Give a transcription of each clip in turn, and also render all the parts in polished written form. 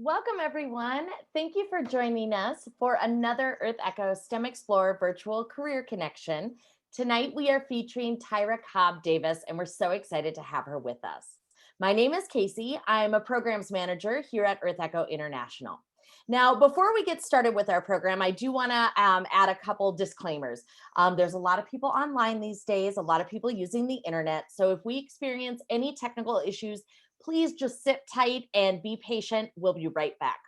Welcome, everyone. Thank you for joining us for another EarthEcho STEMExplore virtual career connection. Tonight, we are featuring Tyra Cobb Davis, and we're so excited to have her with us. My name is Casey. I'm a programs manager here at EarthEcho International. Now, before we get started with our program, I do want to add a couple disclaimers. There's a lot of people online these days, a lot of people using the internet. So if we experience any technical issues, please just sit tight and be patient. We'll be right back.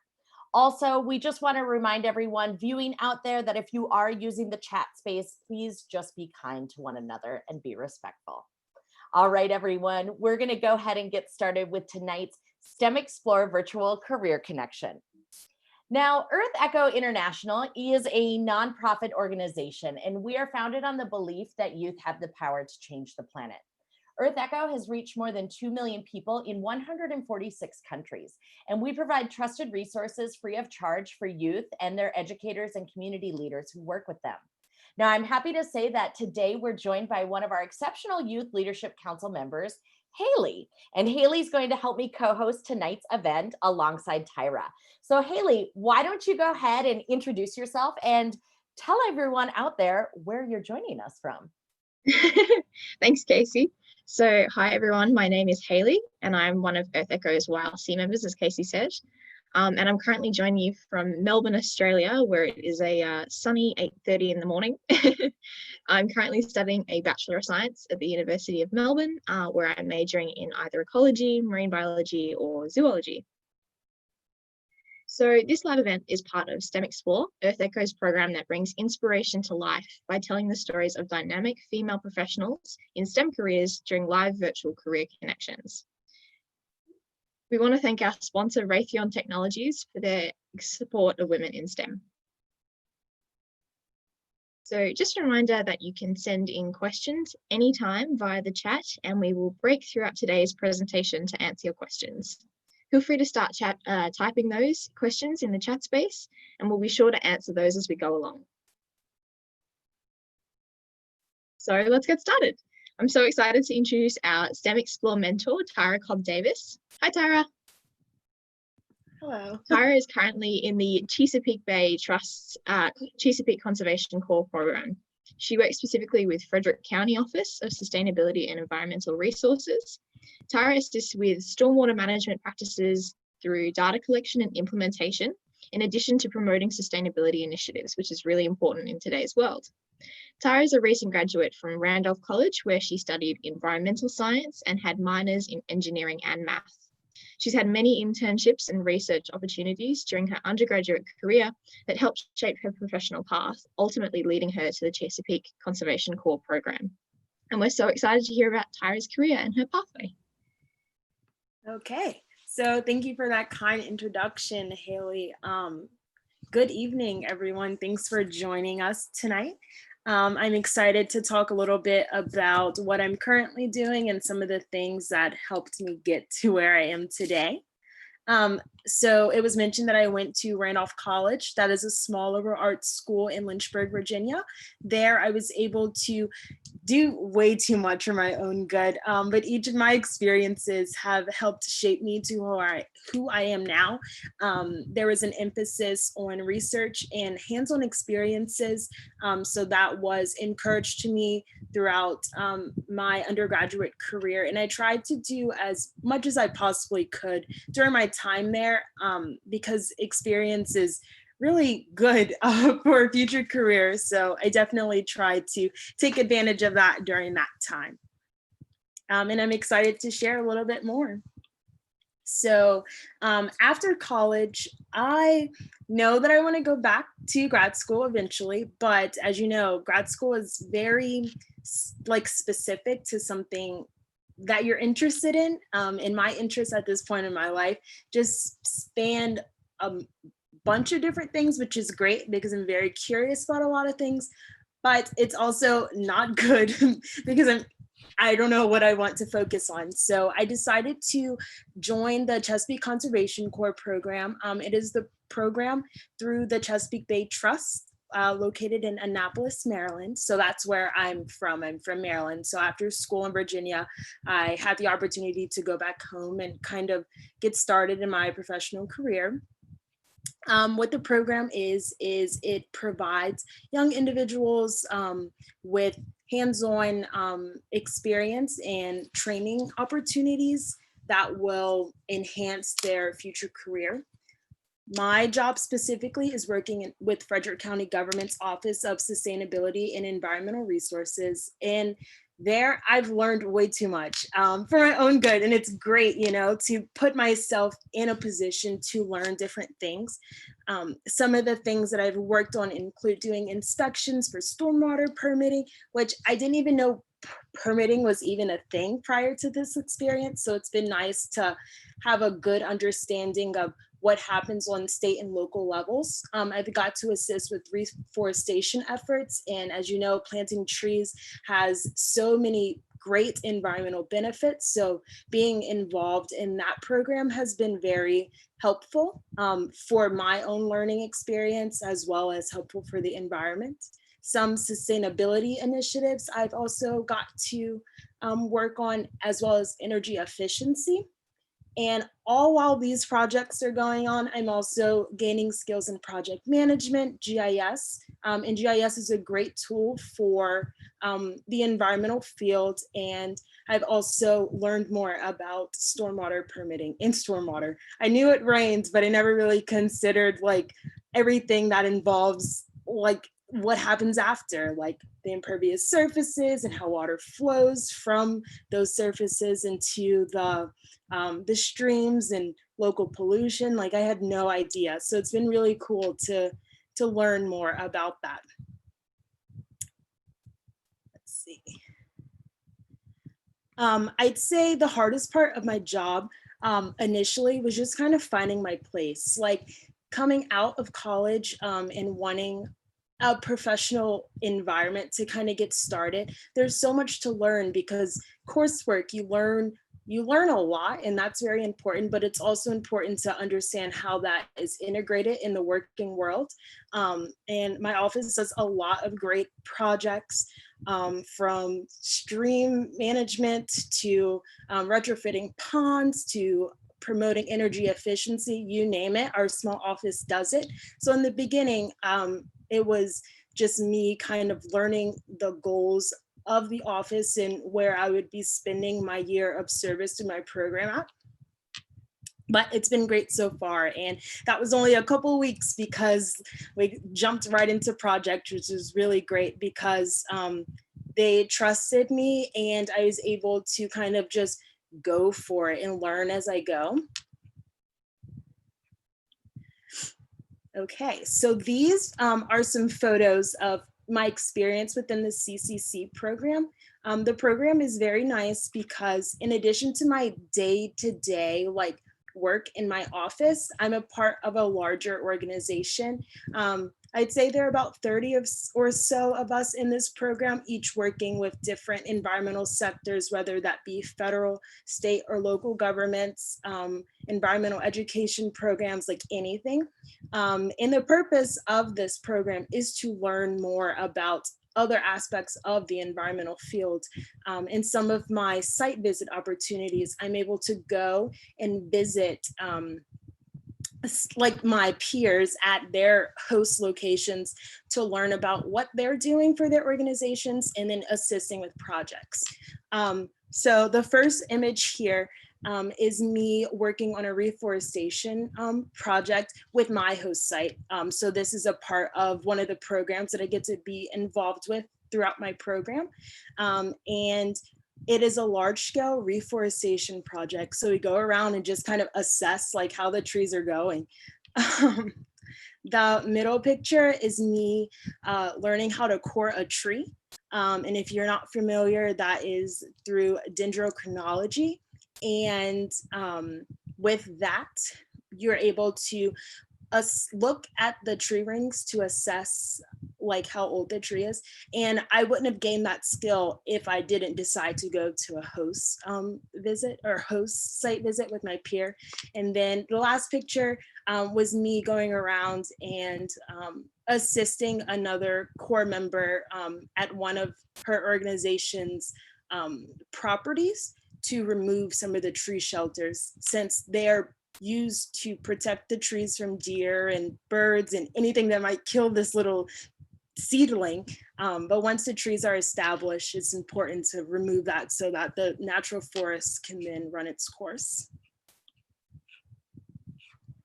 Also, we just want to remind everyone viewing out there that if you are using the chat space, please just be kind to one another and be respectful. All right, everyone, we're going to go ahead and get started with tonight's STEMexplore virtual career connection. Now, EarthEcho International is a nonprofit organization, and we are founded on the belief that youth have the power to change the planet. EarthEcho has reached more than 2 million people in 146 countries, and we provide trusted resources free of charge for youth and their educators and community leaders who work with them. Now, I'm happy to say that today we're joined by one of our exceptional Youth Leadership Council members, Haley, and Haley's going to help me co-host tonight's event alongside Tyra. So Haley, why don't you go ahead and introduce yourself and tell everyone out there where you're joining us from. Thanks, Casey. So, hi everyone, my name is Haley and I'm one of EarthEcho's YLC members, as Casey said. And I'm currently joining you from Melbourne, Australia, where it is a sunny 8:30 in the morning. I'm currently studying a Bachelor of Science at the University of Melbourne, where I'm majoring in either ecology, marine biology, or zoology. So this live event is part of STEMExplore, EarthEcho's program that brings inspiration to life by telling the stories of dynamic female professionals in STEM careers during live virtual career connections. We want to thank our sponsor, Raytheon Technologies, for their support of women in STEM. So just a reminder that you can send in questions anytime via the chat, and we will break throughout today's presentation to answer your questions. Feel free to start typing those questions in the chat space, and we'll be sure to answer those as we go along. So let's get started. I'm so excited to introduce our STEMExplore mentor, Tyra Cobb Davis. Hi, Tyra. Hello. Tyra is currently in the Chesapeake Bay Trust's Chesapeake Conservation Corps program. She works specifically with Frederick County Office of Sustainability and Environmental Resources. Tyra assists with stormwater management practices through data collection and implementation, in addition to promoting sustainability initiatives, which is really important in today's world. Tyra is a recent graduate from Randolph College, where she studied environmental science and had minors in engineering and math. She's had many internships and research opportunities during her undergraduate career that helped shape her professional path, ultimately leading her to the Chesapeake Conservation Corps program. And we're so excited to hear about Tyra's career and her pathway. Okay, so thank you for that kind introduction, Haley. Good evening, everyone. Thanks for joining us tonight. I'm excited to talk a little bit about what I'm currently doing and some of the things that helped me get to where I am today. So it was mentioned that I went to Randolph College. That is a small liberal arts school in Lynchburg, Virginia. There I was able to do way too much for my own good, but each of my experiences have helped shape me to who I am now. There was an emphasis on research and hands-on experiences, so that was encouraged to me throughout my undergraduate career, and I tried to do as much as I possibly could during my time there, because experience is really good for a future career. So I definitely tried to take advantage of that during that time. And I'm excited to share a little bit more. So after college, I know that I want to go back to grad school eventually, but as you know, grad school is very specific to something that you're interested in. And my interests at this point in my life just spanned a bunch of different things, which is great because I'm very curious about a lot of things, but it's also not good because I don't know what I want to focus on. So I decided to join the Chesapeake Conservation Corps program. It is the program through the Chesapeake Bay Trust located in Annapolis, Maryland. So that's where I'm from. I'm from Maryland. So after school in Virginia, I had the opportunity to go back home and kind of get started in my professional career. What the program is it provides young individuals with hands-on experience and training opportunities that will enhance their future career. My job specifically is working with Frederick County Government's Office of Sustainability and Environmental Resources. And there I've learned way too much for my own good. And it's great, you know, to put myself in a position to learn different things. Some of the things that I've worked on include doing inspections for stormwater permitting, which I didn't even know permitting was even a thing prior to this experience. So it's been nice to have a good understanding of what happens on state and local levels. I've got to assist with reforestation efforts. And as you know, planting trees has so many great environmental benefits. So being involved in that program has been very helpful for my own learning experience, as well as helpful for the environment. Some sustainability initiatives I've also got to work on, as well as energy efficiency. And all while these projects are going on, I'm also gaining skills in project management, GIS. And GIS is a great tool for the environmental field. And I've also learned more about stormwater permitting in stormwater. I knew it rains, but I never really considered like everything that involves like what happens after, like the impervious surfaces and how water flows from those surfaces into the streams and local pollution. Like I had no idea. So it's been really cool to learn more about that. Let's see. I'd say the hardest part of my job initially was just kind of finding my place. Like coming out of college and wanting a professional environment to kind of get started. There's so much to learn because coursework, you learn a lot, and that's very important, but it's also important to understand how that is integrated in the working world. And my office does a lot of great projects, from stream management to retrofitting ponds to promoting energy efficiency, you name it, our small office does it. So in the beginning, it was just me kind of learning the goals of the office and where I would be spending my year of service to my program at. But it's been great so far. And that was only a couple of weeks because we jumped right into project, which is really great because they trusted me and I was able to kind of just go for it and learn as I go. Okay, so these are some photos of my experience within the CCC program. The program is very nice because in addition to my day-to-day like work in my office, I'm a part of a larger organization. I'd say there are about 30 or so of us in this program, each working with different environmental sectors, whether that be federal, state, or local governments, environmental education programs, like anything. And the purpose of this program is to learn more about other aspects of the environmental field. In some of my site visit opportunities, I'm able to go and visit like my peers at their host locations to learn about what they're doing for their organizations and then assisting with projects. So the first image here is me working on a reforestation project with my host site. So this is a part of one of the programs that I get to be involved with throughout my program. And it is a large scale reforestation project. So we go around and just kind of assess like how the trees are going. The middle picture is me learning how to core a tree. And if you're not familiar, that is through dendrochronology. And with that, you're able to look at the tree rings to assess like how old the tree is. And I wouldn't have gained that skill if I didn't decide to go to a host visit or host site visit with my peer. And then the last picture was me going around and assisting another core member at one of her organization's properties to remove some of the tree shelters, since they're used to protect the trees from deer and birds and anything that might kill this little seedling. But once the trees are established, it's important to remove that so that the natural forest can then run its course.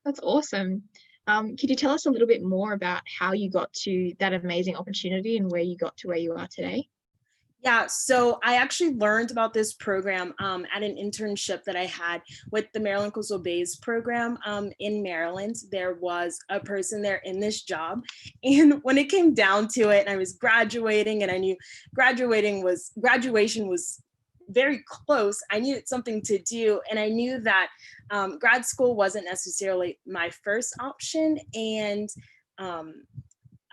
That's awesome. Could you tell us a little bit more about how you got to that amazing opportunity and where you got to where you are today? Yeah, so I actually learned about this program at an internship that I had with the Maryland Coastal Bays program in Maryland. There was a person there in this job. And when it came down to it, and I was graduating and I knew graduation was very close, I needed something to do. And I knew that grad school wasn't necessarily my first option. And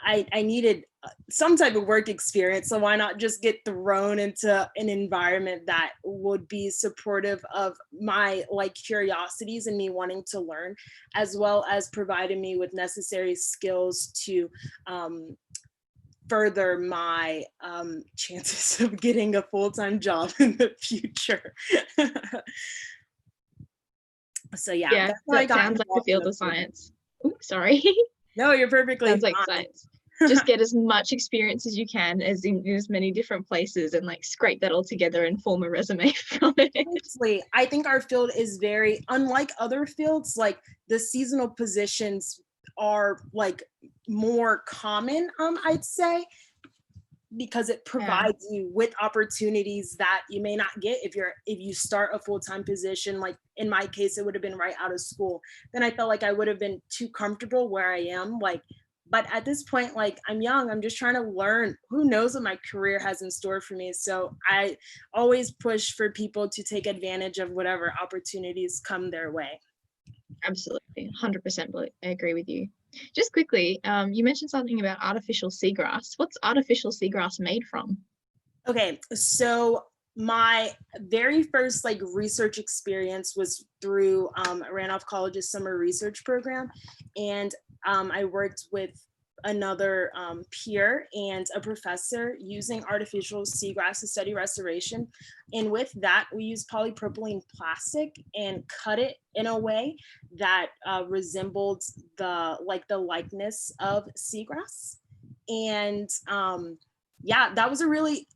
I needed some type of work experience. So why not just get thrown into an environment that would be supportive of my like curiosities and me wanting to learn, as well as providing me with necessary skills to further my chances of getting a full-time job in the future. So yeah, that's how I got sounds like the field of science. Oops, sorry. No, you're perfectly sounds fine. Like science. Just get as much experience as you can, as in as many different places, and like scrape that all together and form a resume from it. Honestly, I think our field is very unlike other fields. Like the seasonal positions are like more common, I'd say, because it provides you with opportunities that you may not get if you start a full-time position. Like in my case, it would have been right out of school. Then I felt like I would have been too comfortable where I am. But at this point, like I'm young, I'm just trying to learn. Who knows what my career has in store for me? So I always push for people to take advantage of whatever opportunities come their way. Absolutely, 100%. I agree with you. Just quickly, you mentioned something about artificial seagrass. What's artificial seagrass made from? Okay, so my very first like research experience was through Randolph College's summer research program, and I worked with another peer and a professor using artificial seagrass to study restoration. And with that, we used polypropylene plastic and cut it in a way that resembled the likeness of seagrass. And yeah, that was a really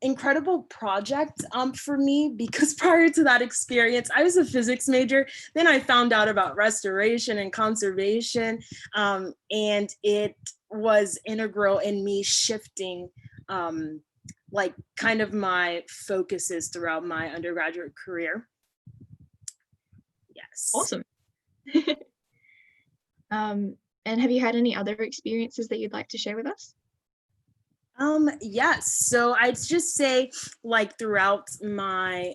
incredible project for me, because prior to that experience, I was a physics major. Then I found out about restoration and conservation, and it was integral in me shifting like kind of my focuses throughout my undergraduate career. Yes. Awesome. And have you had any other experiences that you'd like to share with us? Yes. So I'd just say, like, throughout my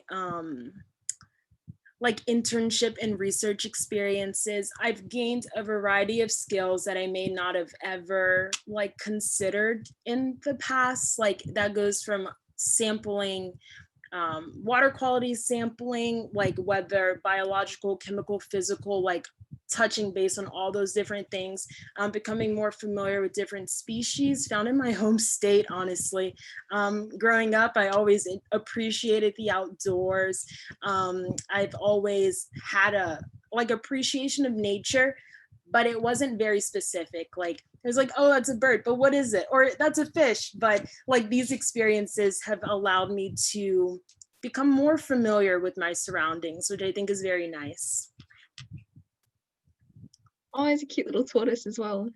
like internship and research experiences, I've gained a variety of skills that I may not have ever like considered in the past. Like that goes from sampling, water quality sampling, like whether biological, chemical, physical, like touching base on all those different things, becoming more familiar with different species found in my home state, honestly. Growing up, I always appreciated the outdoors. I've always had a like appreciation of nature, but it wasn't very specific. Like it was like, oh, that's a bird, but what is it? Or that's a fish. But like these experiences have allowed me to become more familiar with my surroundings, which I think is very nice. Oh, it's a cute little tortoise as well.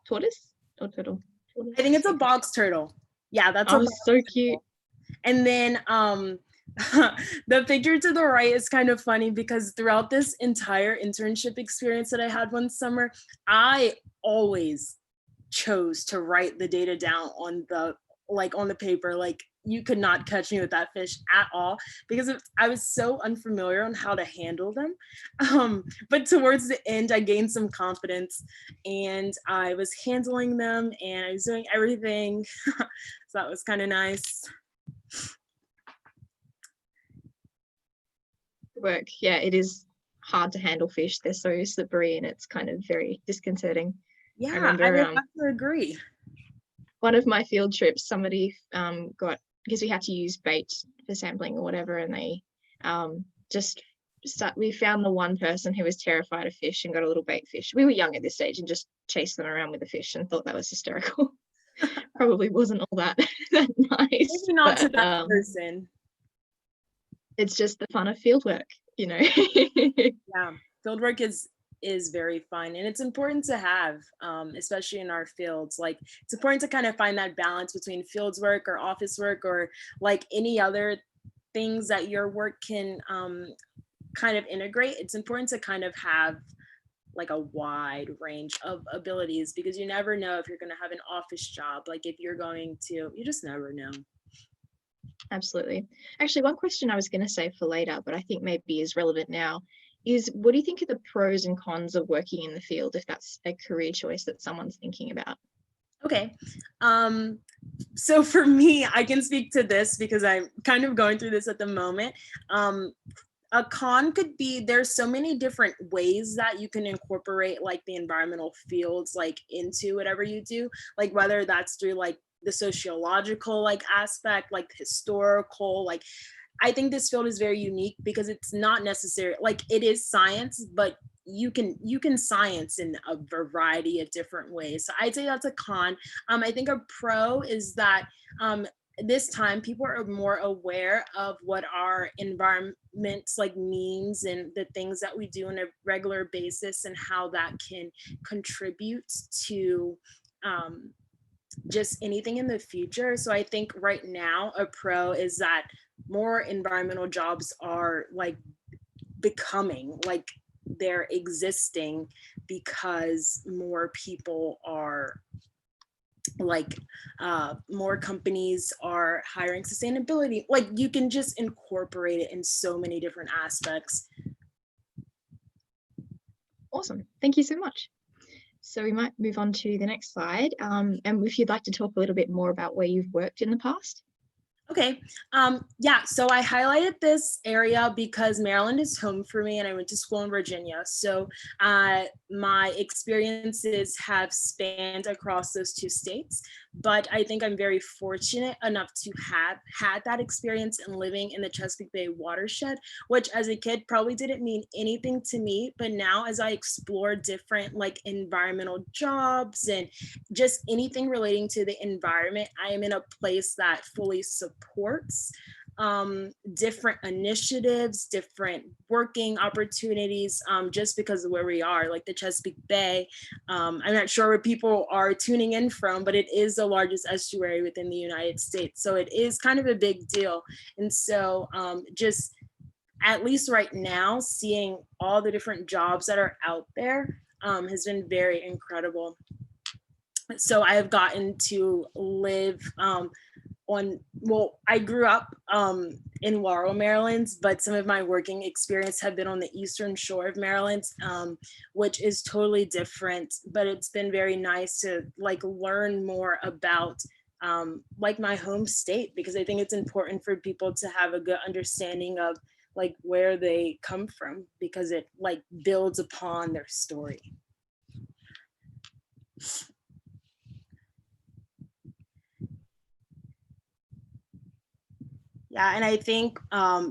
Tortoise or turtle? Tortoise. I think it's a box turtle. Yeah, that's so cute. And then the picture to the right is kind of funny because throughout this entire internship experience that I had one summer, I always chose to write the data down on the paper. Like you could not catch me with that fish at all because I was so unfamiliar on how to handle them. But towards the end, I gained some confidence and I was handling them and I was doing everything. So that was kind of nice. Work. Yeah, it is hard to handle fish. They're so slippery and it's kind of very disconcerting. Yeah, I remember, I would have to agree. One of my field trips, somebody got, because we had to use bait for sampling or whatever, and they we found the one person who was terrified of fish and got a little bait fish. We were young at this stage and just chased them around with the fish and thought that was hysterical. Probably wasn't all that nice. Maybe not to that person. It's just the fun of field work, you know. Yeah, field work is very fun and it's important to have, especially in our fields. Like it's important to kind of find that balance between fields work or office work or like any other things that your work can kind of integrate. It's important to kind of have like a wide range of abilities because you never know if you're going to have an office job. Like if you're going to, you just never know. Absolutely. Actually, one question I was going to say for later, but I think maybe is relevant now, is what do you think are the pros and cons of working in the field if that's a career choice that someone's thinking about? Okay. So for me, I can speak to this because I'm kind of going through this at the moment. A con could be there's so many different ways that you can incorporate like the environmental fields like into whatever you do, like whether that's through like the sociological like aspect, like historical, like I think this field is very unique because it's not necessary, like it is science, but you can science in a variety of different ways. So I'd say that's a con. I think a pro is that this time people are more aware of what our environments like means and the things that we do on a regular basis and how that can contribute to just anything in the future. So I think right now a pro is that more environmental jobs are like becoming, like they're existing because more people are like more companies are hiring sustainability. Like you can just incorporate it in so many different aspects. Awesome. Thank you so much. So we might move on to the next slide. And if you'd like to talk a little bit more about where you've worked in the past. Okay. Yeah, so I highlighted this area because Maryland is home for me and I went to school in Virginia. So my experiences have spanned across those two states, but I think I'm very fortunate enough to have had that experience in living in the Chesapeake Bay watershed, which as a kid probably didn't mean anything to me. But now as I explore different like environmental jobs and just anything relating to the environment, I am in a place that fully supports different initiatives, different working opportunities, just because of where we are, like the Chesapeake Bay. I'm not sure where people are tuning in from, but it is the largest estuary within the United States. So it is kind of a big deal. And so just at least right now, seeing all the different jobs that are out there has been very incredible. So I have gotten to live I grew up in Laurel, Maryland, but some of my working experience have been on the eastern shore of Maryland, which is totally different, but it's been very nice to like learn more about like my home state, because I think it's important for people to have a good understanding of like where they come from, because it like builds upon their story. Yeah, and I think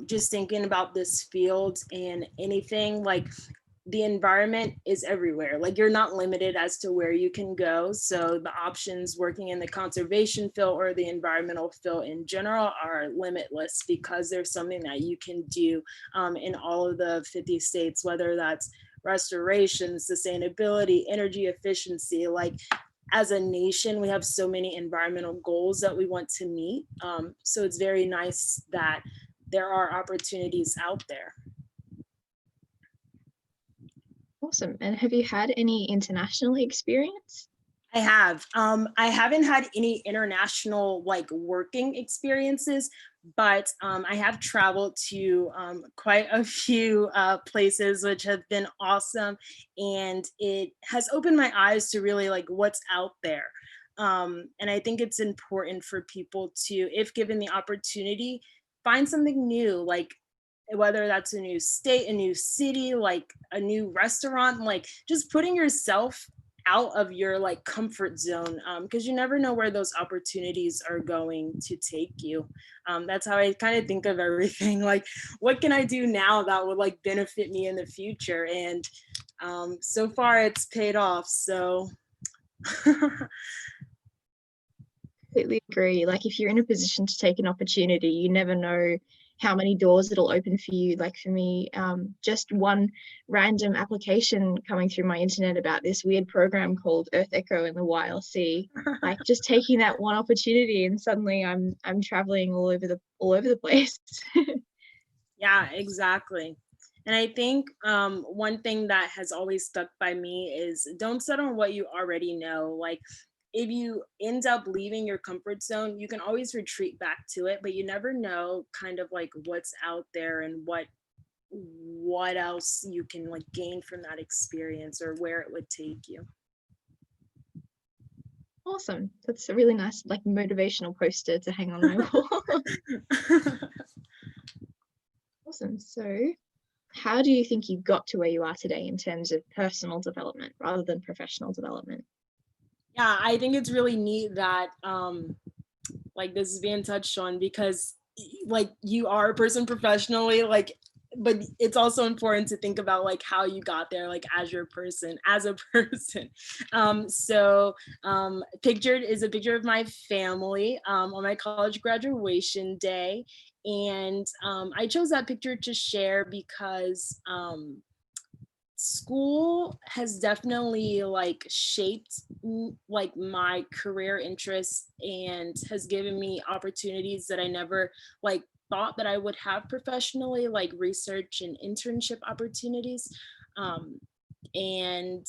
just thinking about this field and anything, like the environment is everywhere. Like you're not limited as to where you can go. So the options working in the conservation field or the environmental field in general are limitless, because there's something that you can do in all of the 50 states, whether that's restoration, sustainability, energy efficiency. Like as a nation, we have so many environmental goals that we want to meet. So it's very nice that there are opportunities out there. Awesome. And have you had any international experience? I have. I haven't had any international like working experiences, but I have traveled to quite a few places, which have been awesome, and it has opened my eyes to really like what's out there. And I think it's important for people to, if given the opportunity, find something new, like whether that's a new state, a new city, like a new restaurant, like just putting yourself out of your like comfort zone, because you never know where those opportunities are going to take you. That's how I kind of think of everything. Like, what can I do now that would like benefit me in the future? And so far, it's paid off. So. Completely agree. Like if you're in a position to take an opportunity, you never know how many doors it'll open for you. Like for me, just one random application coming through my internet about this weird program called EarthEcho in the YLC, like just taking that one opportunity and suddenly I'm traveling all over the place. Yeah, exactly. And I think one thing that has always stuck by me is don't settle on what you already know. Like if you end up leaving your comfort zone, you can always retreat back to it, but you never know kind of like what's out there and what else you can like gain from that experience or where it would take you. Awesome. That's a really nice like motivational poster to hang on my wall. Awesome. So how do you think you got to where you are today in terms of personal development rather than professional development? Yeah, I think it's really neat that like this is being touched on because like you are a person professionally, like, but it's also important to think about like how you got there, like as your person, as a person. Pictured is a picture of my family on my college graduation day. And I chose that picture to share because school has definitely like shaped like my career interests and has given me opportunities that I never like thought that I would have professionally, like research and internship opportunities. um, and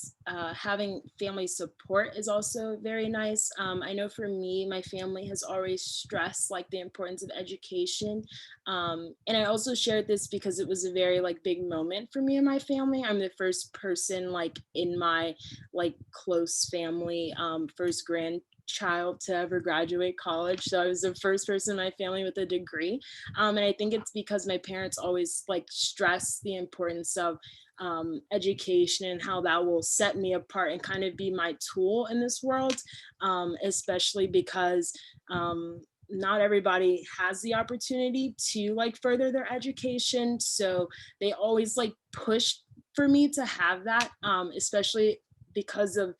having family support is also very nice. I know for me, my family has always stressed like the importance of education. And I also shared this because it was a very like big moment for me and my family. I'm the first person like in my like close family, first grandchild to ever graduate college. So I was the first person in my family with a degree. And I think it's because my parents always like stress the importance of education and how that will set me apart and kind of be my tool in this world, especially because not everybody has the opportunity to like further their education. So they always like push for me to have that, especially because of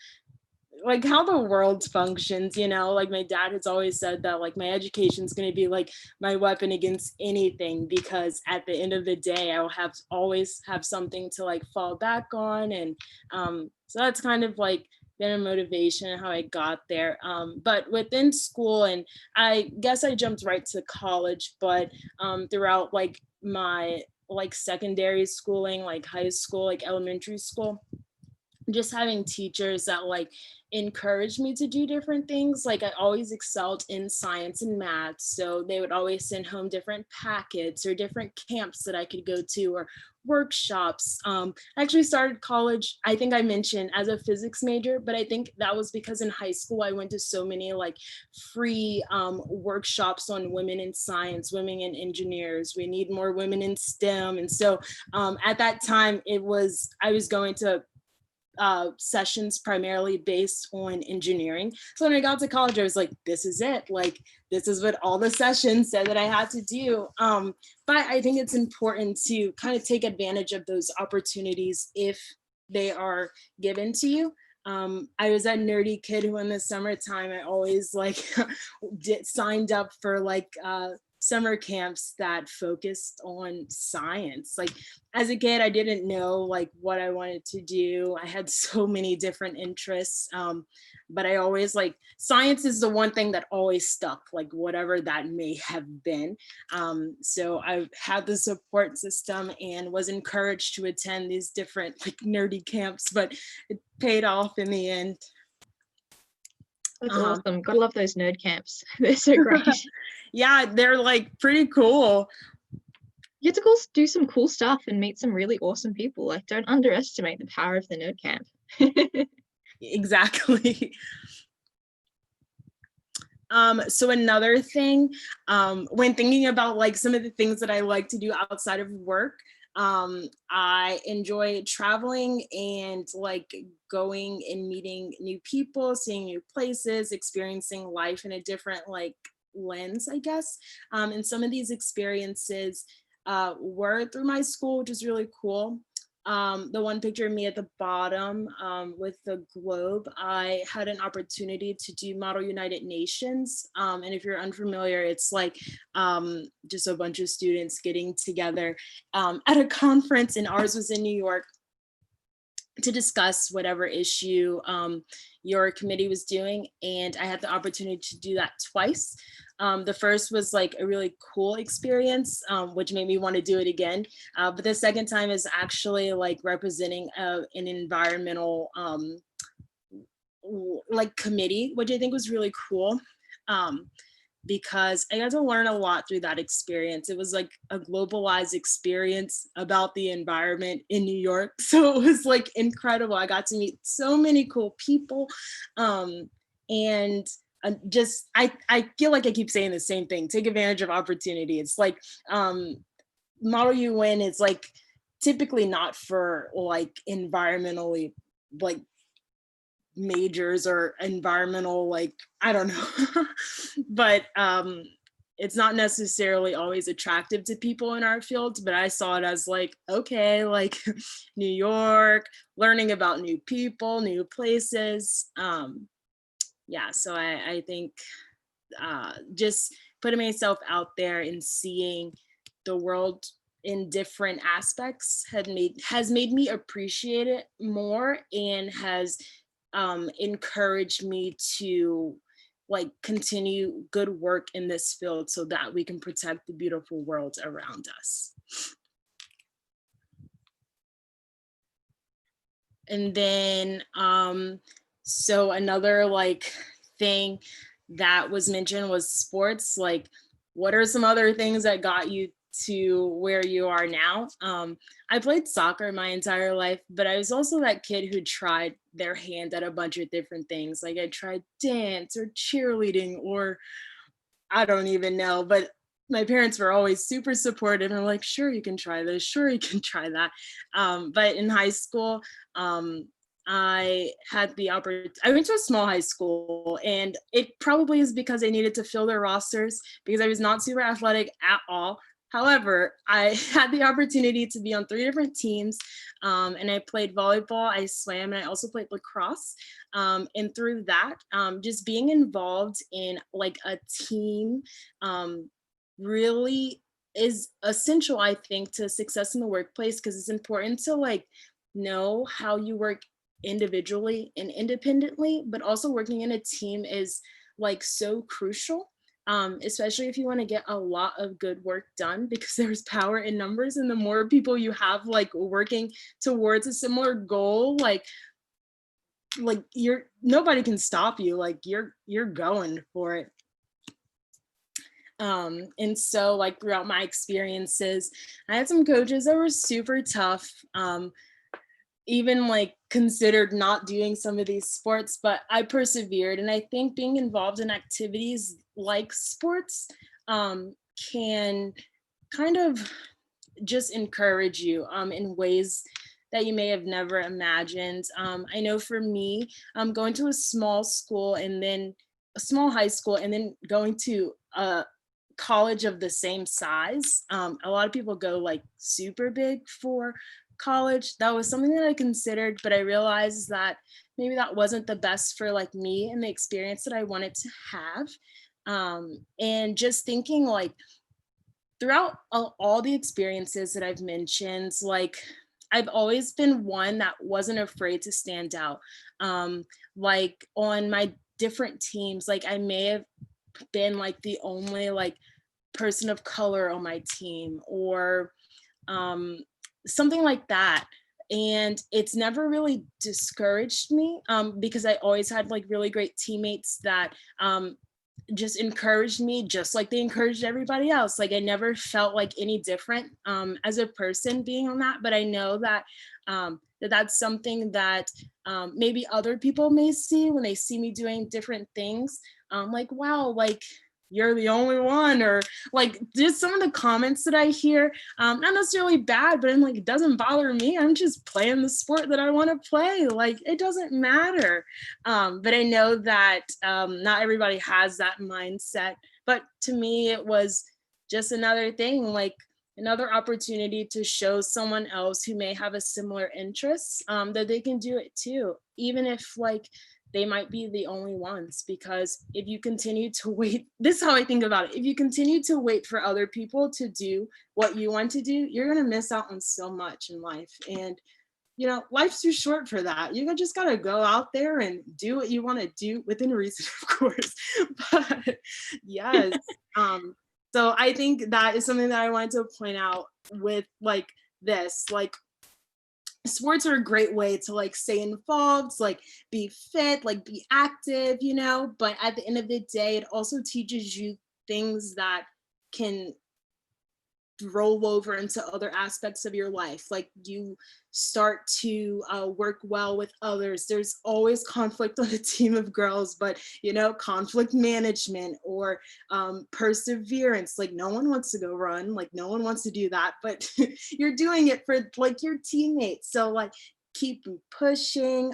like how the world functions, you know. Like my dad has always said that like my education is going to be like my weapon against anything, because at the end of the day I will have always have something to like fall back on. And so that's kind of like been a motivation and how I got there. But within school, and I guess I jumped right to college, but throughout like my like secondary schooling, like high school, like elementary school, just having teachers that like encouraged me to do different things. Like I always excelled in science and math, so they would always send home different packets or different camps that I could go to, or workshops. I actually started college, I think I mentioned, as a physics major, but I think that was because in high school I went to so many like free workshops on women in science, women in engineers, we need more women in STEM. And so at that time I was going to sessions primarily based on engineering. So when I got to college, I was like, this is it. Like, this is what all the sessions said that I had to do. But I think it's important to kind of take advantage of those opportunities if they are given to you. I was that nerdy kid who in the summertime, I always like signed up for like summer camps that focused on science. Like as a kid, I didn't know like what I wanted to do. I had so many different interests, but I always like science is the one thing that always stuck, like whatever that may have been. So I had the support system and was encouraged to attend these different like nerdy camps, but it paid off in the end. That's awesome. Gotta love those nerd camps. They're so great. Yeah, they're like pretty cool. You get to go do some cool stuff and meet some really awesome people. Like, don't underestimate the power of the nerd camp. Exactly. So another thing, when thinking about like some of the things that I like to do outside of work, I enjoy traveling and like going and meeting new people, seeing new places, experiencing life in a different like lens, I guess. And some of these experiences were through my school, which is really cool. The one picture of me at the bottom with the globe, I had an opportunity to do Model United Nations. And if you're unfamiliar, it's like just a bunch of students getting together at a conference, and ours was in New York, to discuss whatever issue your committee was doing. And I had the opportunity to do that twice. The first was like a really cool experience, which made me want to do it again. But the second time is actually like representing an environmental like committee, which I think was really cool. Because I got to learn a lot through that experience. It was like a globalized experience about the environment in New York. So it was like incredible. I got to meet so many cool people. And just, I feel like I keep saying the same thing, take advantage of opportunity. It's like Model UN is like typically not for like environmentally like majors or environmental, like, I don't know, but it's not necessarily always attractive to people in our field, but I saw it as like, okay, like New York, learning about new people, new places. Yeah, so I think just putting myself out there and seeing the world in different aspects has made me appreciate it more, and has encouraged me to like continue good work in this field so that we can protect the beautiful world around us. And then so another like thing that was mentioned was sports. Like, what are some other things that got you to where you are now? I played soccer my entire life, but I was also that kid who tried their hand at a bunch of different things. Like, I tried dance or cheerleading, or I don't even know, but my parents were always super supportive and like, sure, you can try this, sure, you can try that. But in high school, I had the opportunity, I went to a small high school, and it probably is because I needed to fill their rosters because I was not super athletic at all. However, I had the opportunity to be on 3 different teams, and I played volleyball, I swam, and I also played lacrosse. And through that, just being involved in like a team really is essential, I think, to success in the workplace, because it's important to like know how you work individually and independently, but also working in a team is like so crucial, especially if you want to get a lot of good work done, because there's power in numbers, and the more people you have like working towards a similar goal, like nobody can stop you, like you're going for it. And so like throughout my experiences, I had some coaches that were super tough, even like considered not doing some of these sports, but I persevered. And I think being involved in activities like sports can kind of just encourage you in ways that you may have never imagined. I know for me, going to a small school and then a small high school and then going to a college of the same size. A lot of people go like super big for college. That was something that I considered, but I realized that maybe that wasn't the best for like me and the experience that I wanted to have. And just thinking like throughout all the experiences that I've mentioned, like I've always been one that wasn't afraid to stand out. Like on my different teams, like I may have been like the only like person of color on my team, or something like that. And it's never really discouraged me, because I always had like really great teammates that just encouraged me just like they encouraged everybody else. Like I never felt like any different as a person being on that, but I know that that's something that maybe other people may see when they see me doing different things. Like, wow, like you're the only one, or like just some of the comments that I hear, not necessarily bad, but I'm like, it doesn't bother me. I'm just playing the sport that I want to play. Like it doesn't matter. But I know that not everybody has that mindset. But to me, it was just another thing, like another opportunity to show someone else who may have a similar interest, that they can do it too, even if like they might be the only ones. Because if you continue to wait, this is how I think about it. If you continue to wait for other people to do what you want to do, you're going to miss out on so much in life. And, you know, life's too short for that. You just got to go out there and do what you want to do within reason, of course. But yes. So I think that is something that I wanted to point out with like this, like, sports are a great way to like stay involved, like be fit, like be active, you know, but at the end of the day, it also teaches you things that can roll over into other aspects of your life. Like you start to work well with others. There's always conflict on a team of girls, but you know, conflict management or perseverance. Like no one wants to go run, like no one wants to do that, but you're doing it for like your teammates. So like keep pushing,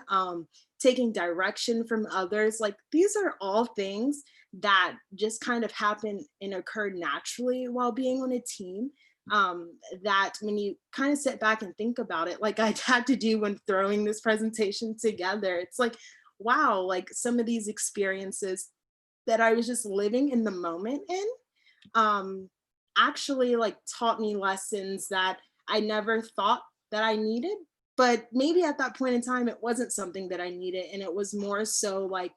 taking direction from others. Like these are all things that just kind of happen and occur naturally while being on a team, that when you kind of sit back and think about it, like I had to do when throwing this presentation together, it's like, wow, like some of these experiences that I was just living in the moment in, actually like taught me lessons that I never thought that I needed. But maybe at that point in time, it wasn't something that I needed. And it was more so like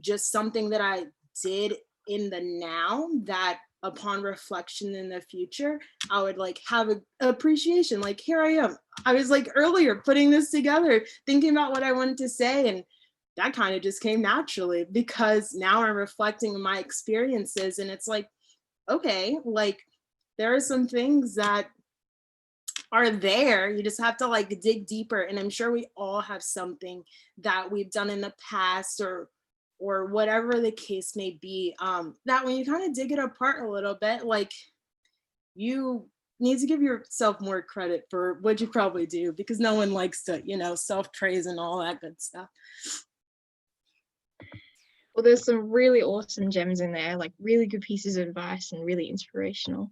just something that I did in the now that upon reflection in the future, I would like have an appreciation. Like here I am. I was like earlier putting this together, thinking about what I wanted to say. And that kind of just came naturally because now I'm reflecting on my experiences. And it's like, okay, like there are some things that are there. You just have to like dig deeper. And I'm sure we all have something that we've done in the past or whatever the case may be, that when you kind of dig it apart a little bit, like you need to give yourself more credit for what you probably do, because no one likes to, you know, self-praise and all that good stuff. Well, there's some really awesome gems in there, like really good pieces of advice and really inspirational.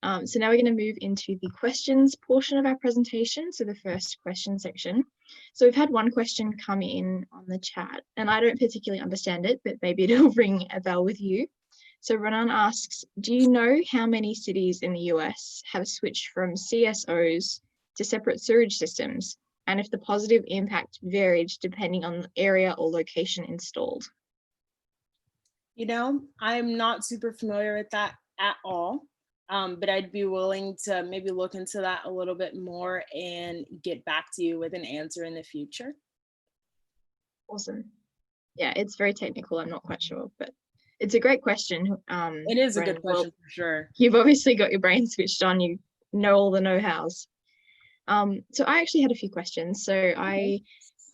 So now we're going to move into the questions portion of our presentation, so the first question section. So we've had one question come in on the chat, and I don't particularly understand it, but maybe it'll ring a bell with you. So Ronan asks, do you know how many cities in the US have switched from CSOs to separate sewage systems, and if the positive impact varied depending on the area or location installed? You know, I'm not super familiar with that at all. But I'd be willing to maybe look into that a little bit more and get back to you with an answer in the future. Awesome. Yeah, it's very technical. I'm not quite sure, but it's a great question. It is a good question for sure. You've obviously got your brain switched on. You know all the know-hows. So I actually had a few questions. So I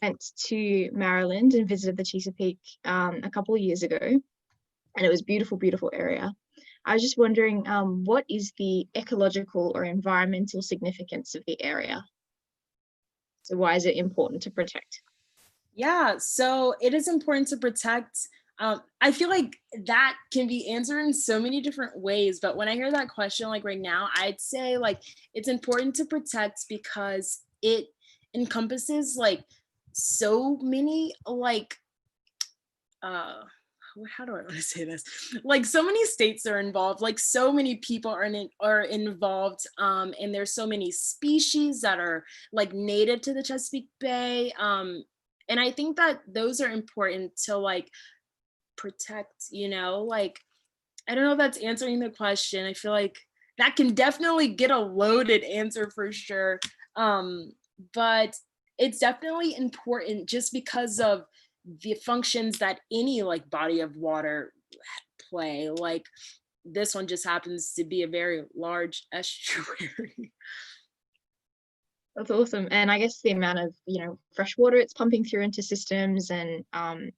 went to Maryland and visited the Chesapeake a couple of years ago, and it was beautiful, beautiful area. I was just wondering, what is the ecological or environmental significance of the area? So why is it important to protect? Yeah, so it is important to protect. I feel like that can be answered in so many different ways, but when I hear that question, like right now, I'd say like it's important to protect because it encompasses like so many like, how do I want to say this? Like so many states are involved, like so many people are involved, and there's so many species that are like native to the Chesapeake Bay, and I think that those are important to like protect. You know, like I don't know if that's answering the question. I feel like that can definitely get a loaded answer for sure. but it's definitely important just because of the functions that any like body of water play. Like this one just happens to be a very large estuary. That's awesome. And I guess the amount of, fresh water it's pumping through into systems, and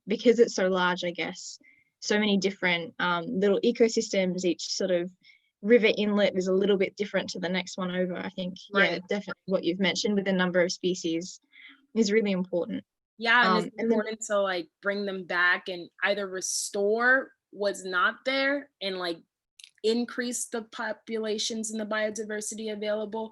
because it's so large, I guess so many different little ecosystems, each sort of river inlet is a little bit different to the next one over. I think, Right. definitely what you've mentioned with the number of species is really important. Yeah, and it's And then, important to like bring them back and either restore what's not there and like increase the populations and the biodiversity available,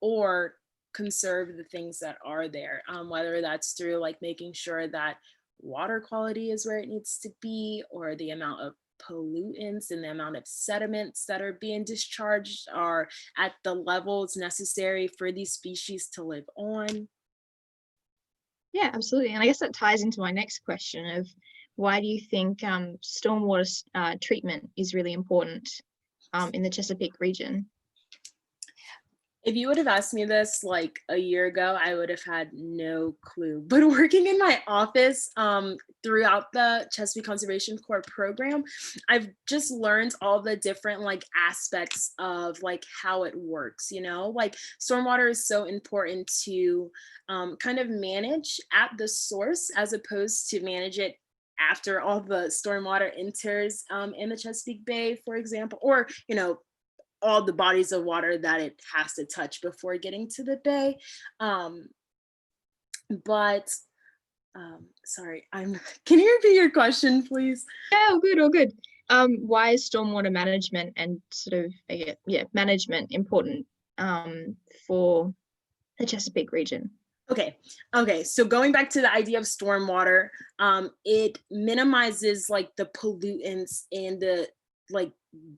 or conserve the things that are there, whether that's through like making sure that water quality is where it needs to be, or the amount of pollutants and the amount of sediments that are being discharged are at the levels necessary for these species to live on. yeah, absolutely. And I guess that ties into my next question of why do you think stormwater treatment is really important in the Chesapeake region? If you would have asked me this like a year ago, I would have had no clue. But working in my office throughout the Chesapeake Conservation Corps program, I've just learned all the different like aspects of like how it works, like stormwater is so important to kind of manage at the source as opposed to manage it after all the stormwater enters in the Chesapeake Bay, for example, or, all the bodies of water that it has to touch before getting to the bay. Um, but sorry, can you repeat your question, please? Yeah, all good. Why is stormwater management and sort of management important for the Chesapeake region? Okay. So going back to the idea of stormwater, it minimizes like the pollutants and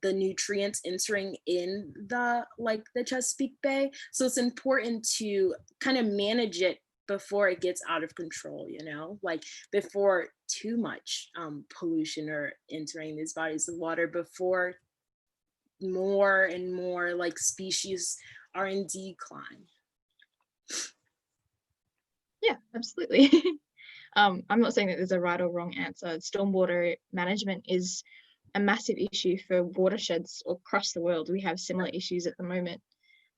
the nutrients entering in the Chesapeake Bay. So it's important to kind of manage it before it gets out of control, like before too much pollution are entering these bodies of water, before more and more like species are in decline. Yeah, absolutely. I'm not saying that there's a right or wrong answer. Stormwater management is a massive issue for watersheds across the world. We have similar issues at the moment.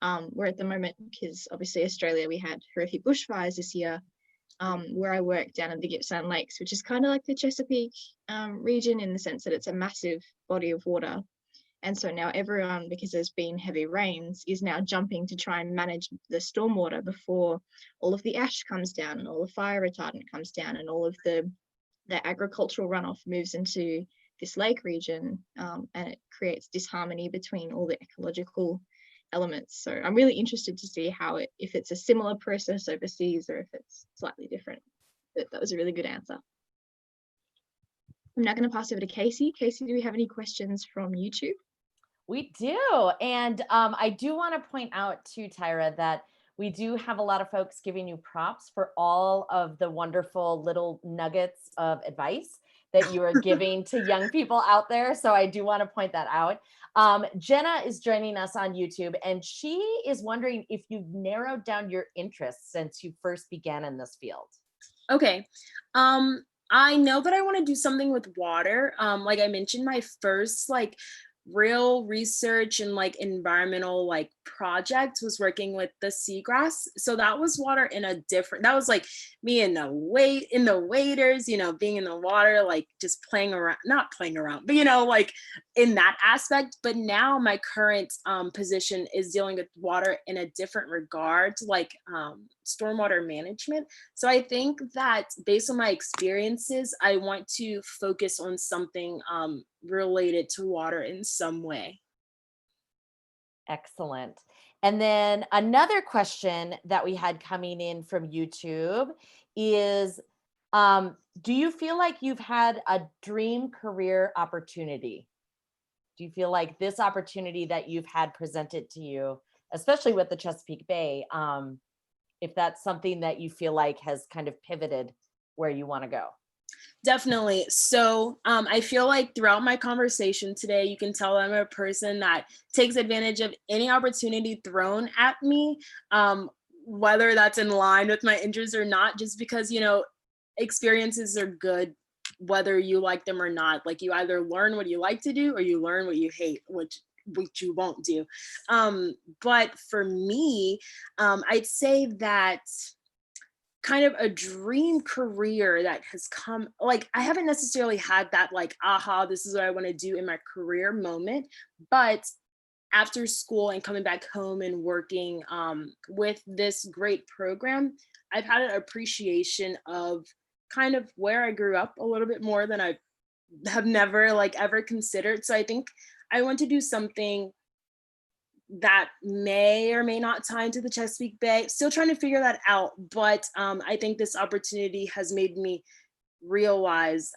Because obviously Australia, we had horrific bushfires this year, where I work down in the Gippsland Lakes, which is kind of like the Chesapeake region in the sense that it's a massive body of water. And so now everyone, because there's been heavy rains, is now jumping to try and manage the stormwater before all of the ash comes down and all the fire retardant comes down and all of the agricultural runoff moves into this lake region, and it creates disharmony between all the ecological elements. So I'm really interested to see if it's a similar process overseas or if it's slightly different. But that was a really good answer. I'm now going to pass over to Casey. Casey, do we have any questions from YouTube? We do. And I do want to point out to Tyra that we do have a lot of folks giving you props for all of the wonderful little nuggets of advice that you are giving to young people out there. So I do want to point that out. Jenna is joining us on YouTube, and she is wondering if you've narrowed down your interests since you first began in this field. Okay. I know that I want to do something with water. Like I mentioned, my first real research and environmental project was working with the seagrass. So that was water that was me in the waders, being in the water, just playing around, not playing around, but in that aspect. But now my current position is dealing with water in a different regard, stormwater management. So I think that based on my experiences, I want to focus on something related to water in some way. Excellent. And then another question that we had coming in from YouTube is, do you feel like you've had a dream career opportunity? Do you feel like this opportunity that you've had presented to you, especially with the Chesapeake Bay, if that's something that you feel like has kind of pivoted where you want to go? Definitely. So I feel like throughout my conversation today, you can tell I'm a person that takes advantage of any opportunity thrown at me, whether that's in line with my interests or not, just because, you know, experiences are good whether you like them or not. Like, you either learn what you like to do or you learn what you hate, which you won't do. But for me, I'd say that kind of a dream career that has come, like, I haven't necessarily had that like, aha, this is what I want to do in my career moment, but after school and coming back home and working with this great program, I've had an appreciation of kind of where I grew up a little bit more than I have never like ever considered. So I think I want to do something that may or may not tie into the Chesapeake Bay. Still trying to figure that out, but I think this opportunity has made me realize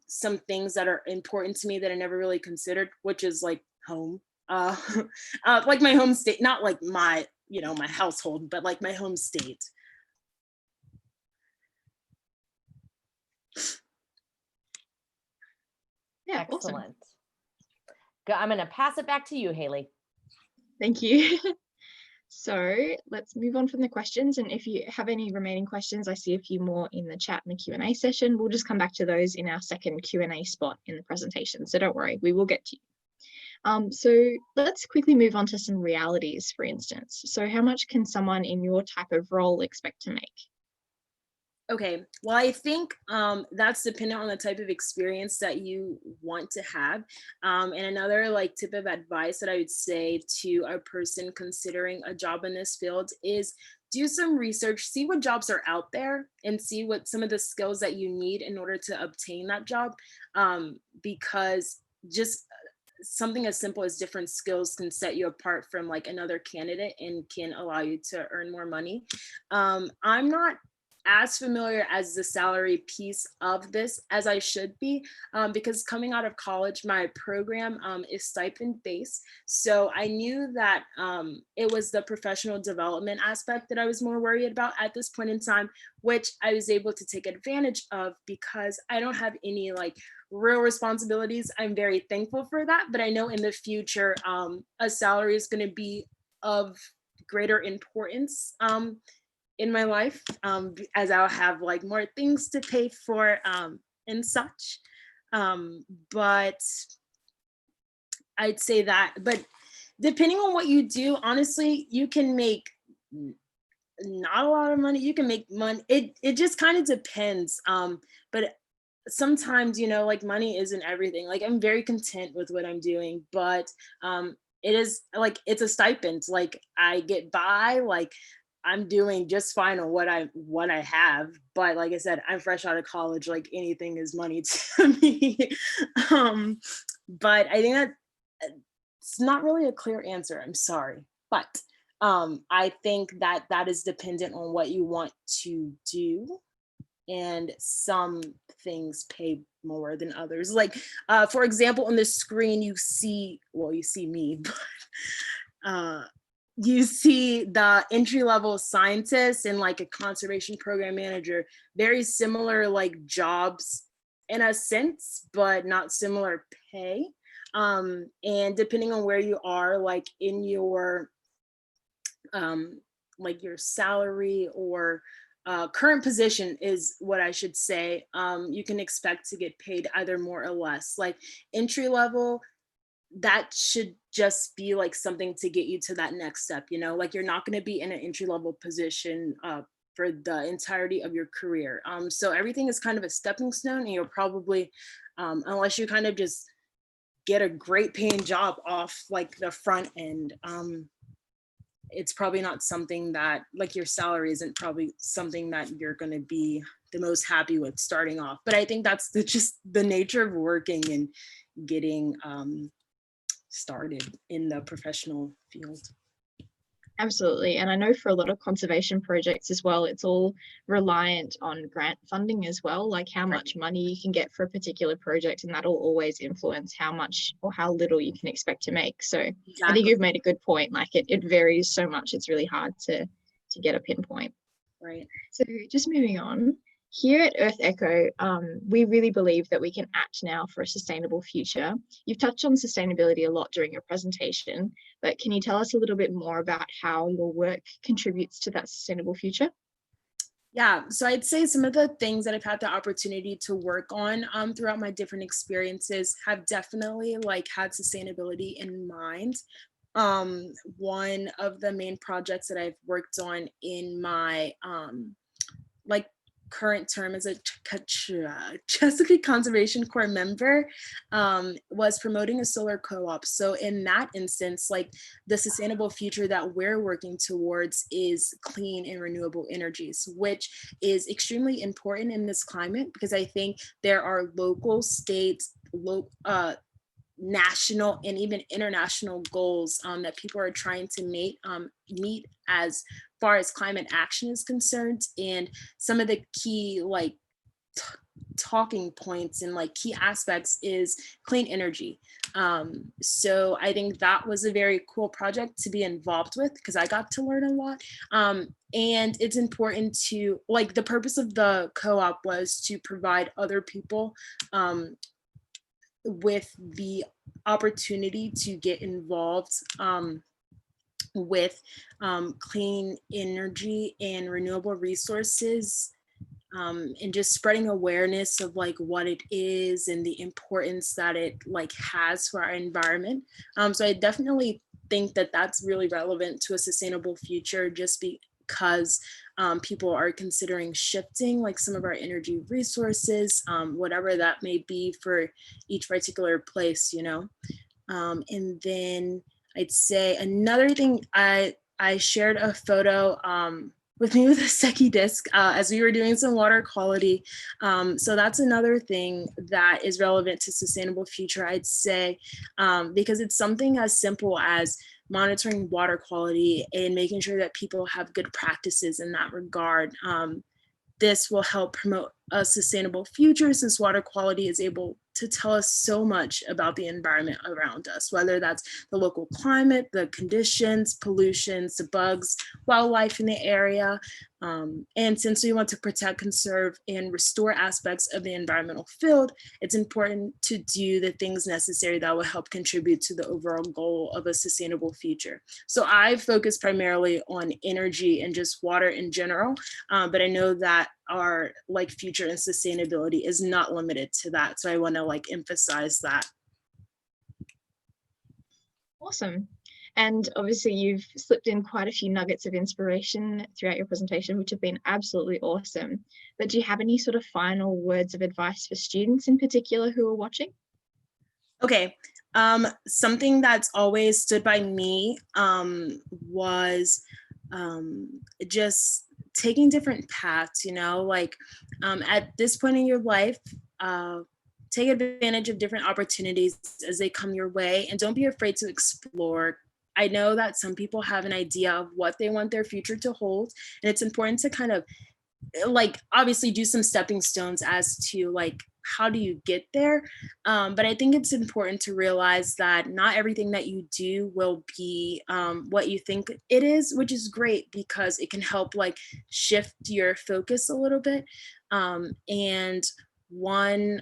some things that are important to me that I never really considered, which is like home, like my home state, not like my, you know, my household, but like my home state. Yeah, Excellent. awesome. I'm going to pass it back to you, Haley. Thank you. So let's move on from the questions. And if you have any remaining questions, I see a few more in the chat in the Q&A session. We'll just come back to those in our second Q&A spot in the presentation. So don't worry, we will get to you. So let's quickly move on to some realities, for instance. So how much can someone in your type of role expect to make? Okay, well, I think that's dependent on the type of experience that you want to have. And another like tip of advice that I would say to a person considering a job in this field is do some research, see what jobs are out there and see what some of the skills that you need in order to obtain that job. Because just something as simple as different skills can set you apart from like another candidate and can allow you to earn more money. I'm not as familiar as the salary piece of this as I should be, because coming out of college, my program is stipend based. So I knew that it was the professional development aspect that I was more worried about at this point in time, which I was able to take advantage of because I don't have any like real responsibilities. I'm very thankful for that, but I know in the future, a salary is going to be of greater importance in my life, as I'll have like more things to pay for and such. But I'd say that, but depending on what you do, honestly, you can make not a lot of money. You can make money. It just kind of depends. But sometimes, you know, like money isn't everything. Like I'm very content with what I'm doing, but it is like, it's a stipend. Like I get by, like I'm doing just fine on what I have. But like I said, I'm fresh out of college, like anything is money to me. But I think that it's not really a clear answer. I'm sorry. But I think that that is dependent on what you want to do. And some things pay more than others. Like, for example, on the screen, you see me, but you see the entry-level scientist and like a conservation program manager, very similar like jobs in a sense, but not similar pay. And depending on where you are, like in your like your salary or current position is what I should say, you can expect to get paid either more or less. Like entry level, that should just be like something to get you to that next step, you know, like you're not going to be in an entry level position for the entirety of your career. So everything is kind of a stepping stone, and you'll probably, unless you kind of just get a great paying job off like the front end, it's probably not something that, like your salary isn't probably something that you're going to be the most happy with starting off. But I think that's just the nature of working and getting started in the professional field. Absolutely. And I know for a lot of conservation projects as well, it's all reliant on grant funding as well, like how much money you can get for a particular project, and that'll always influence how much or how little you can expect to make. So exactly. I think you've made a good point. Like it varies so much, it's really hard to get a pinpoint. Right. So just moving on, Here at EarthEcho, we really believe that we can act now for a sustainable future. You've touched on sustainability a lot during your presentation, but can you tell us a little bit more about how your work contributes to that sustainable future? Yeah, so I'd say some of the things that I've had the opportunity to work on throughout my different experiences have definitely like had sustainability in mind. One of the main projects that I've worked on in my like current term as a Chesapeake Conservation Corps member was promoting a solar co-op. So in that instance, like the sustainable future that we're working towards is clean and renewable energies, which is extremely important in this climate because I think there are local, states, national and even international goals that people are trying to meet as far as climate action is concerned. And some of the key like talking points and like key aspects is clean energy. So I think that was a very cool project to be involved with because I got to learn a lot. And it's important to like the purpose of the co-op was to provide other people with the opportunity to get involved with clean energy and renewable resources, and just spreading awareness of like what it is and the importance that it like has for our environment. So I definitely think that that's really relevant to a sustainable future just because people are considering shifting like some of our energy resources, whatever that may be for each particular place, you know. And then I'd say another thing, I shared a photo with me with a Secchi disc as we were doing some water quality. So that's another thing that is relevant to sustainable future, I'd say, because it's something as simple as monitoring water quality and making sure that people have good practices in that regard. This will help promote a sustainable future since water quality is able to tell us so much about the environment around us, whether that's the local climate, the conditions, pollutions, the bugs, wildlife in the area. And since we want to protect, conserve, and restore aspects of the environmental field, it's important to do the things necessary that will help contribute to the overall goal of a sustainable future. So I focus primarily on energy and just water in general, but I know that our like future and sustainability is not limited to that. So I want to like emphasize that. Awesome. And obviously you've slipped in quite a few nuggets of inspiration throughout your presentation, which have been absolutely awesome. But do you have any sort of final words of advice for students in particular who are watching? Okay. Something that's always stood by me was just taking different paths, you know, like at this point in your life, take advantage of different opportunities as they come your way and don't be afraid to explore. I know that some people have an idea of what they want their future to hold, and it's important to kind of like obviously do some stepping stones as to like how do you get there, but I think it's important to realize that not everything that you do will be what you think it is, which is great because it can help like shift your focus a little bit. And one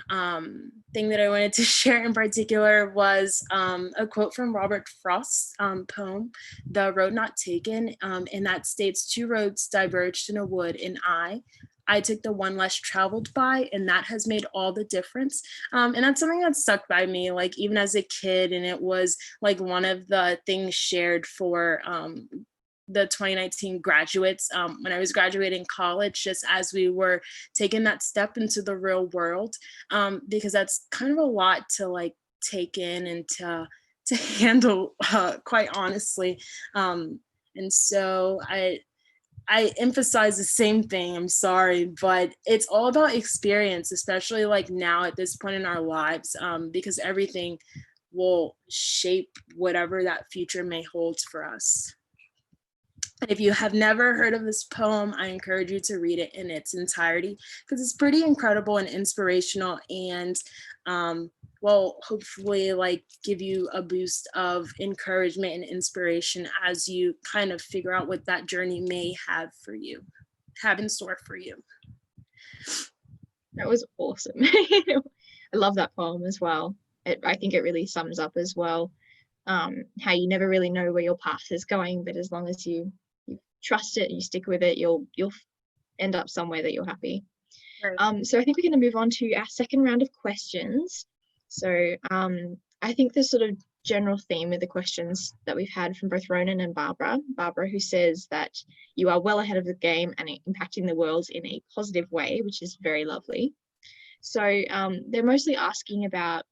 thing that I wanted to share in particular was a quote from Robert Frost's poem, The Road Not Taken, and that states, "Two roads diverged in a wood, and I took the one less traveled by, and that has made all the difference." And that's something that stuck by me, like even as a kid, and it was like one of the things shared for the 2019 graduates when I was graduating college, just as we were taking that step into the real world, because that's kind of a lot to like take in and to handle, quite honestly. And so I emphasize the same thing, I'm sorry, but it's all about experience, especially like now at this point in our lives, because everything will shape whatever that future may hold for us. If you have never heard of this poem, I encourage you to read it in its entirety because it's pretty incredible and inspirational, and will hopefully like give you a boost of encouragement and inspiration as you kind of figure out what that journey may have in store for you. That was awesome. I love that poem as well. I think it really sums up as well how you never really know where your path is going, but as long as you trust it, you stick with it, you'll end up somewhere that you're happy. Right. So I think we're going to move on to our second round of questions. So I think the sort of general theme of the questions that we've had from both Ronan and Barbara, who says that you are well ahead of the game and impacting the world in a positive way, which is very lovely. So they're mostly asking about,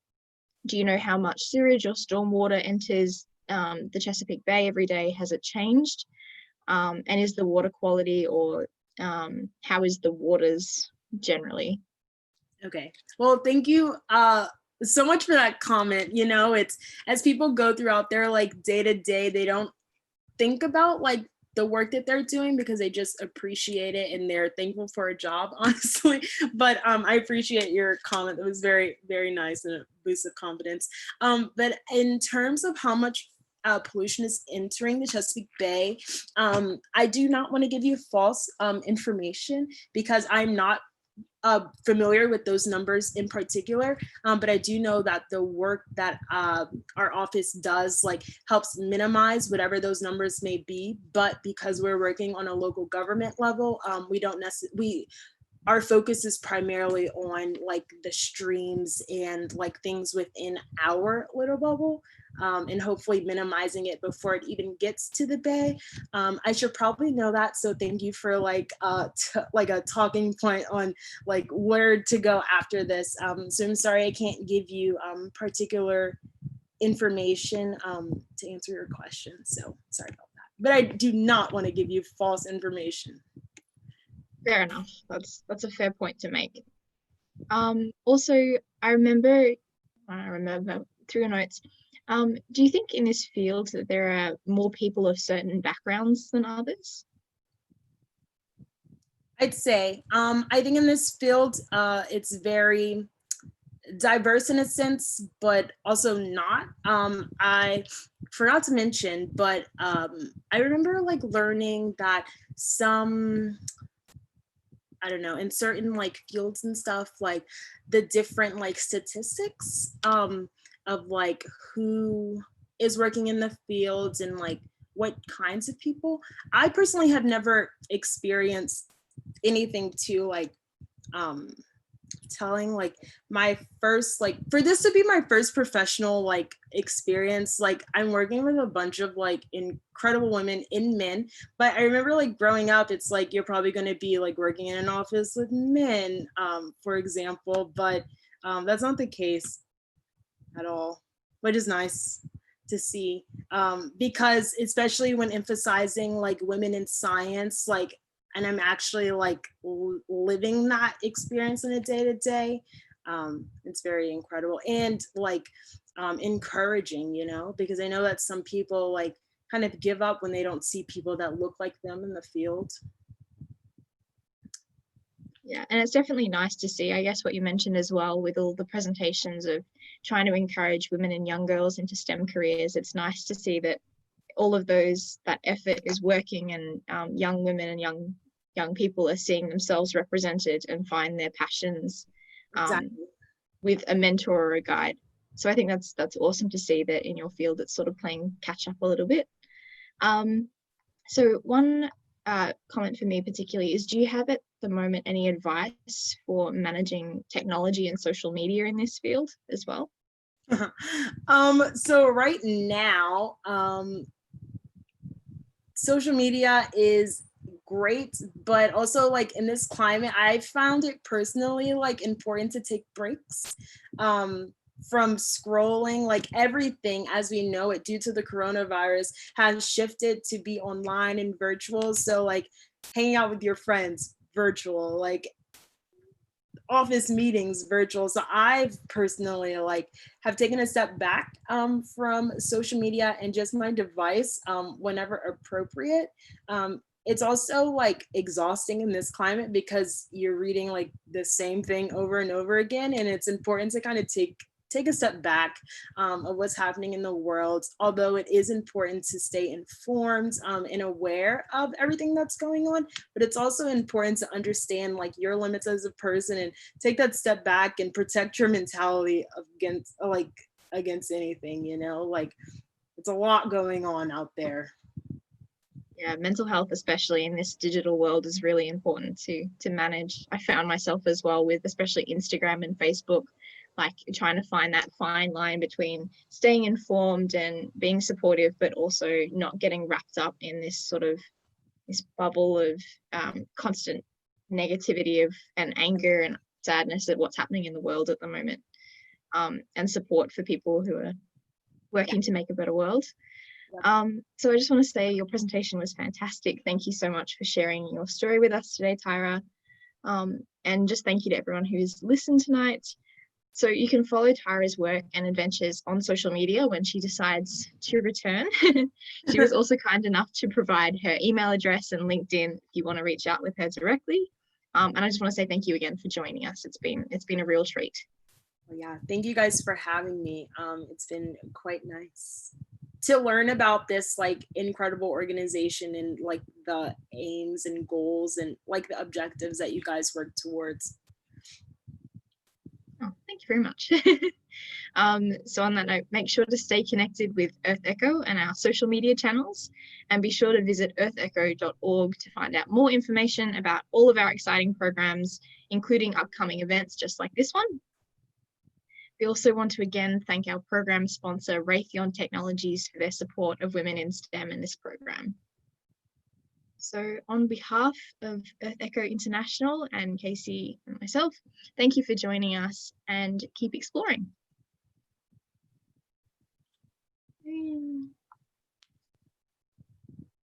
do you know how much sewage or stormwater enters the Chesapeake Bay every day? Has it changed? And is the water quality, or how is the waters generally? Okay. Well, thank you so much for that comment. You know, it's as people go throughout their like day to day, they don't think about like the work that they're doing because they just appreciate it and they're thankful for a job, honestly. But I appreciate your comment. It was very, very nice and a boost of confidence. But in terms of how much pollution is entering the Chesapeake Bay, I do not want to give you false information because I'm not familiar with those numbers in particular, but I do know that the work that our office does like helps minimize whatever those numbers may be. But because we're working on a local government level, we don't necessarily, our focus is primarily on like the streams and like things within our little bubble, and hopefully minimizing it before it even gets to the bay. I should probably know that, so thank you for like like a talking point on like where to go after this. So I'm sorry I can't give you particular information to answer your question, so sorry about that. But I do not want to give you false information. Fair enough. That's a fair point to make. Also, I remember through your notes, do you think in this field that there are more people of certain backgrounds than others? I'd say, I think in this field, it's very diverse in a sense, but also not. I forgot to mention, but I remember like learning that some, I don't know, in certain like fields and stuff, like the different like statistics of like who is working in the fields and like what kinds of people. I personally have never experienced anything to like telling. Like my first, like for this to be my first professional like experience, like I'm working with a bunch of like incredible women and men, but I remember like growing up, it's like you're probably going to be like working in an office with men, for example, but that's not the case at all, which is nice to see, because especially when emphasizing like women in science, like, and I'm actually like living that experience in a day to day. It's very incredible and like encouraging, you know, because I know that some people like kind of give up when they don't see people that look like them in the field. Yeah, and it's definitely nice to see, I guess, what you mentioned as well with all the presentations of trying to encourage women and young girls into STEM careers. It's nice to see that all of that effort is working, and young women and young people are seeing themselves represented and find their passions Exactly. with a mentor or a guide. So I think that's awesome to see that in your field it's sort of playing catch up a little bit. So one comment for me particularly is, do you have at the moment any advice for managing technology and social media in this field as well? So right now, social media is great, but also like in this climate, I found it personally like important to take breaks from scrolling. Like everything as we know it due to the coronavirus has shifted to be online and virtual. So like hanging out with your friends virtual, like office meetings virtual. So I've personally like have taken a step back from social media and just my device whenever appropriate. It's also like exhausting in this climate because you're reading like the same thing over and over again, and it's important to kind of take take a step back of what's happening in the world, although it is important to stay informed and aware of everything that's going on, but it's also important to understand like your limits as a person and take that step back and protect your mentality against anything, you know, like it's a lot going on out there. Yeah, mental health, especially in this digital world, is really important to manage. I found myself as well with especially Instagram and Facebook, like trying to find that fine line between staying informed and being supportive, but also not getting wrapped up in this bubble of constant negativity and anger and sadness at what's happening in the world at the moment, and support for people who are working to make a better world. So I just want to say your presentation was fantastic. Thank you so much for sharing your story with us today, Tyra. And just thank you to everyone who's listened tonight. So you can follow Tyra's work and adventures on social media when she decides to return. She was also kind enough to provide her email address and LinkedIn if you want to reach out with her directly. And I just want to say thank you again for joining us. It's been a real treat. Well, yeah, thank you guys for having me. It's been quite nice to learn about this like incredible organization and like the aims and goals and like the objectives that you guys work towards. Oh, thank you very much. So on that note, make sure to stay connected with EarthEcho and our social media channels, and be sure to visit earthecho.org to find out more information about all of our exciting programs, including upcoming events just like this one. We also want to again thank our program sponsor, Raytheon Technologies, for their support of women in STEM in this program. So on behalf of EarthEcho International and Casey and myself, thank you for joining us, and keep exploring.